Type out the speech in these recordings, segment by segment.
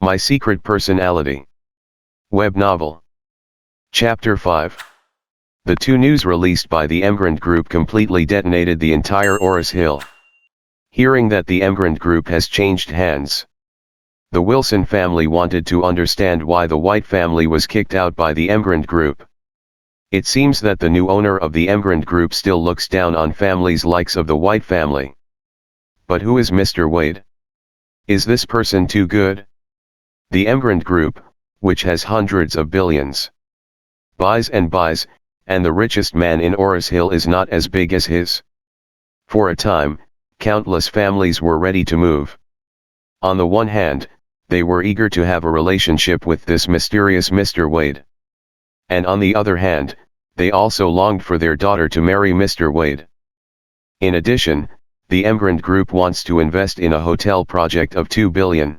My Secret Personality. Web novel. Chapter 5. The two news released by the Emgrand Group completely detonated the entire Oris Hill. Hearing that the Emgrand Group has changed hands, the Wilson family wanted to understand why the White family was kicked out by the Emgrand Group. It seems that the new owner of the Emgrand Group still looks down on families likes of the White family. But who is Mr. Wade? Is this person too good? The Emgrand Group, which has hundreds of billions, buys, and the richest man in Oris Hill is not as big as his. For a time, countless families were ready to move. On the one hand, they were eager to have a relationship with this mysterious Mr. Wade. And on the other hand, they also longed for their daughter to marry Mr. Wade. In addition, the Emgrand Group wants to invest in a hotel project of $2 billion.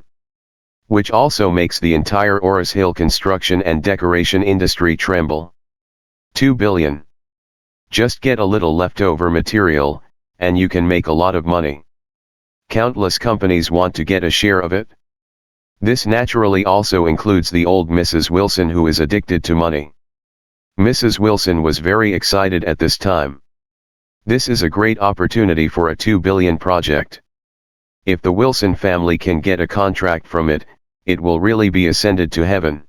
Which also makes the entire Oris Hill construction and decoration industry tremble. $2 billion. Just get a little leftover material, and you can make a lot of money. Countless companies want to get a share of it. This naturally also includes the old Mrs. Wilson, who is addicted to money. Mrs. Wilson was very excited at this time. This is a great opportunity for a $2 billion project. If the Wilson family can get a contract from it, it will really be ascended to heaven.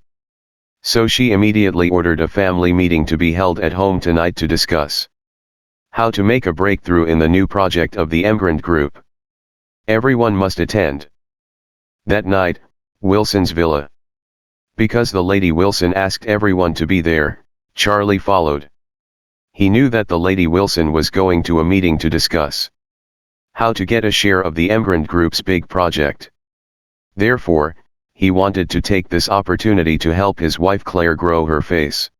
So she immediately ordered a family meeting to be held at home tonight to discuss how to make a breakthrough in the new project of the Emgrand Group. Everyone must attend. That night, Wilson's villa. Because the Lady Wilson asked everyone to be there, Charlie followed. He knew that the Lady Wilson was going to a meeting to discuss how to get a share of the Emgrand Group's big project. Therefore, he wanted to take this opportunity to help his wife Claire grow her face.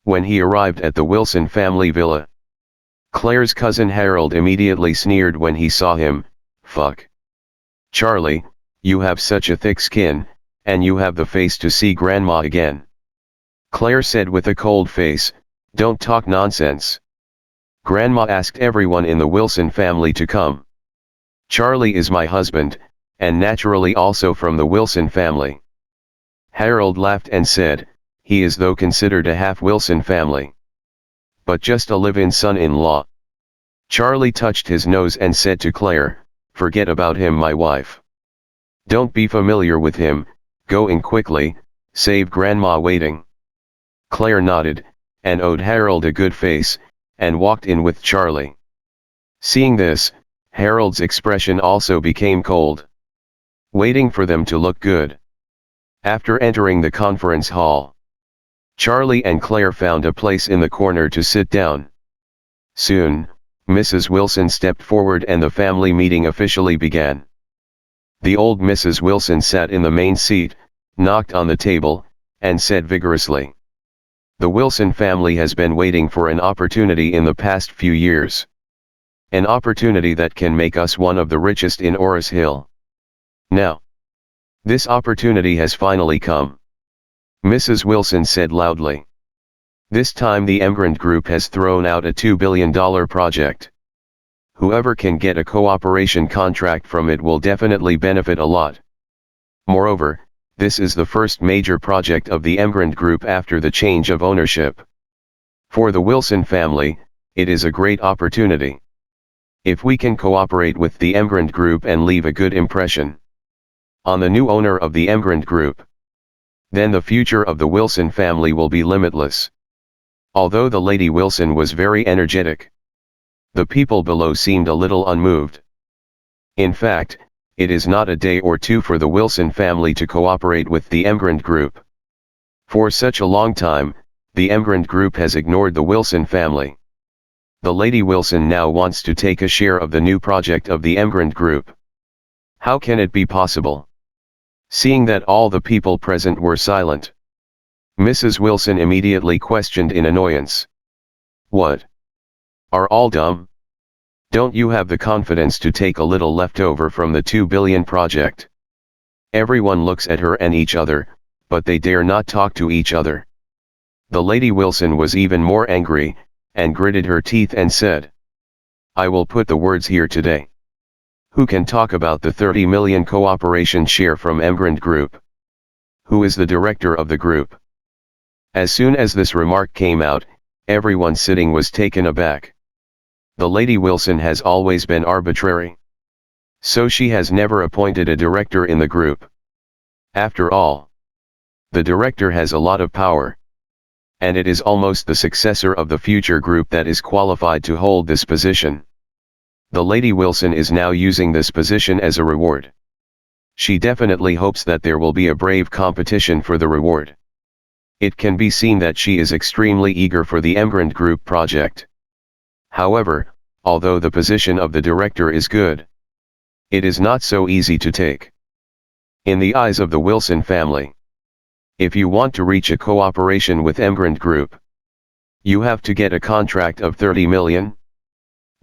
When he arrived at the Wilson family villa, Claire's cousin Harold immediately sneered when he saw him. "Fuck. Charlie, you have such a thick skin, and you have the face to see Grandma again." Claire said with a cold face, "Don't talk nonsense. Grandma asked everyone in the Wilson family to come. Charlie is my husband, and naturally also from the Wilson family." Harold laughed and said, "He is though considered a half Wilson family, but just a live-in son-in-law." Charlie touched his nose and said to Claire, "Forget about him, my wife. Don't be familiar with him, go in quickly, save Grandma waiting." Claire nodded, and owed Harold a good face, and walked in with Charlie. Seeing this, Harold's expression also became cold, waiting for them to look good. After entering the conference hall, Charlie and Claire found a place in the corner to sit down. Soon, Mrs. Wilson stepped forward and the family meeting officially began. The old Mrs. Wilson sat in the main seat, knocked on the table, and said vigorously, "The Wilson family has been waiting for an opportunity in the past few years. An opportunity that can make us one of the richest in Oris Hill. Now, this opportunity has finally come." Mrs. Wilson said loudly. "This time the Emgrand Group has thrown out a $2 billion project. Whoever can get a cooperation contract from it will definitely benefit a lot. Moreover, this is the first major project of the Emgrand Group after the change of ownership. For the Wilson family, it is a great opportunity. If we can cooperate with the Emgrand Group and leave a good impression on the new owner of the Emgrand Group, then the future of the Wilson family will be limitless." Although the Lady Wilson was very energetic, the people below seemed a little unmoved. In fact, it is not a day or two for the Wilson family to cooperate with the Emgrand Group. For such a long time, the Emgrand Group has ignored the Wilson family. The Lady Wilson now wants to take a share of the new project of the Emgrand Group. How can it be possible? Seeing that all the people present were silent, Mrs. Wilson immediately questioned in annoyance. "What? Are all dumb? Don't you have the confidence to take a little leftover from the $2 billion project?" Everyone looks at her and each other, but they dare not talk to each other. The Lady Wilson was even more angry, and gritted her teeth and said, "I will put the words here today. Who can talk about the 30 million cooperation share from Emgrand Group? who is the director of the group? As soon as this remark came out, everyone sitting was taken aback. The Lady Wilson has always been arbitrary. So she has never appointed a director in the group. After all, the director has a lot of power. And it is almost the successor of the future group that is qualified to hold this position. The Lady Wilson is now using this position as a reward. She definitely hopes that there will be a brave competition for the reward. It can be seen that she is extremely eager for the Emgrand Group project. However, although the position of the director is good, it is not so easy to take. In the eyes of the Wilson family, if you want to reach a cooperation with Emgrand Group, you have to get a contract of 30 million.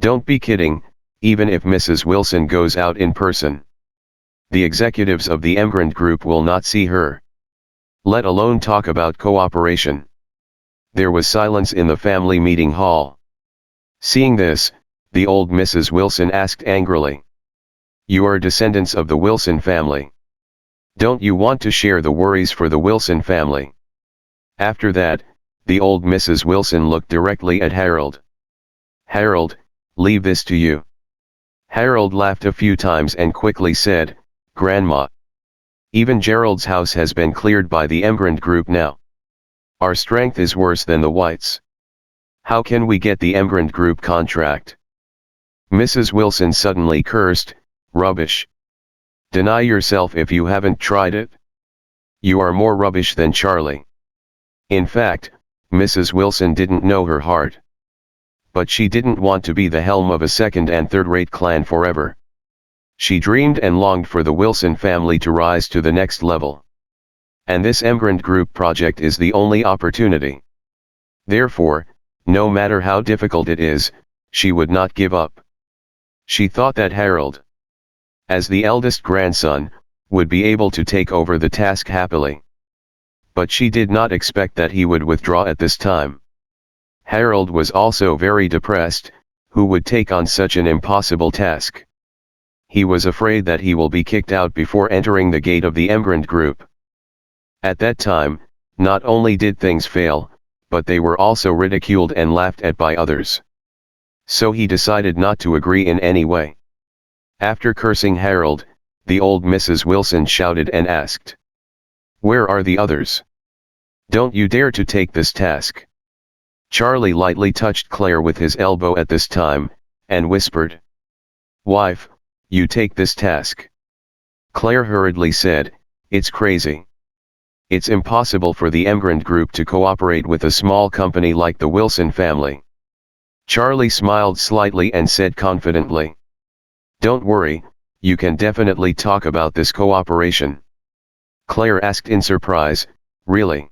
Don't be kidding, even if Mrs. Wilson goes out in person. The executives of the Emgrand Group will not see her, let alone talk about cooperation. There was silence in the family meeting hall. Seeing this, the old Mrs. Wilson asked angrily, "You are descendants of the Wilson family. Don't you want to share the worries for the Wilson family?" After that, the old Mrs. Wilson looked directly at Harold. "Harold, leave this to you." Harold laughed a few times and quickly said, "Grandma, even Gerald's house has been cleared by the Emgrand Group now. Our strength is worse than the Whites. How can we get the Emgrand Group contract?" Mrs. Wilson suddenly cursed, "Rubbish. Deny yourself if you haven't tried it. You are more rubbish than Charlie." In fact, Mrs. Wilson didn't know her heart. But she didn't want to be the helm of a second and third-rate clan forever. She dreamed and longed for the Wilson family to rise to the next level. And this Emgrand Group project is the only opportunity. Therefore, no matter how difficult it is, she would not give up. She thought that Harold, as the eldest grandson, would be able to take over the task happily. But she did not expect that he would withdraw at this time. Harold was also very depressed. Who would take on such an impossible task? He was afraid that he will be kicked out before entering the gate of the Emgrand Group. At that time, not only did things fail, but they were also ridiculed and laughed at by others. So he decided not to agree in any way. After cursing Harold, the old Mrs. Wilson shouted and asked, "Where are the others? Don't you dare to take this task." Charlie lightly touched Claire with his elbow at this time, and whispered, "Wife, you take this task." Claire hurriedly said, "It's crazy. It's impossible for the Emgrand Group to cooperate with a small company like the Wilson family." Charlie smiled slightly and said confidently, "Don't worry, you can definitely talk about this cooperation." Claire asked in surprise, "Really?"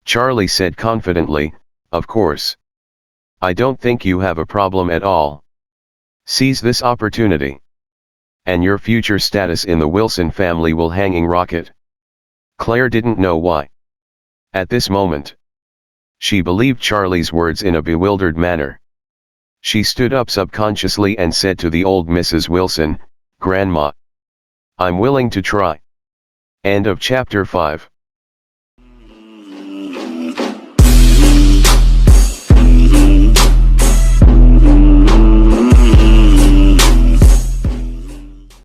Charlie said confidently, "Of course. I don't think you have a problem at all. Seize this opportunity, and your future status in the Wilson family will hanging rocket." Claire didn't know why. At this moment, she believed Charlie's words in a bewildered manner. She stood up subconsciously and said to the old Mrs. Wilson, "Grandma, I'm willing to try." End of chapter 5.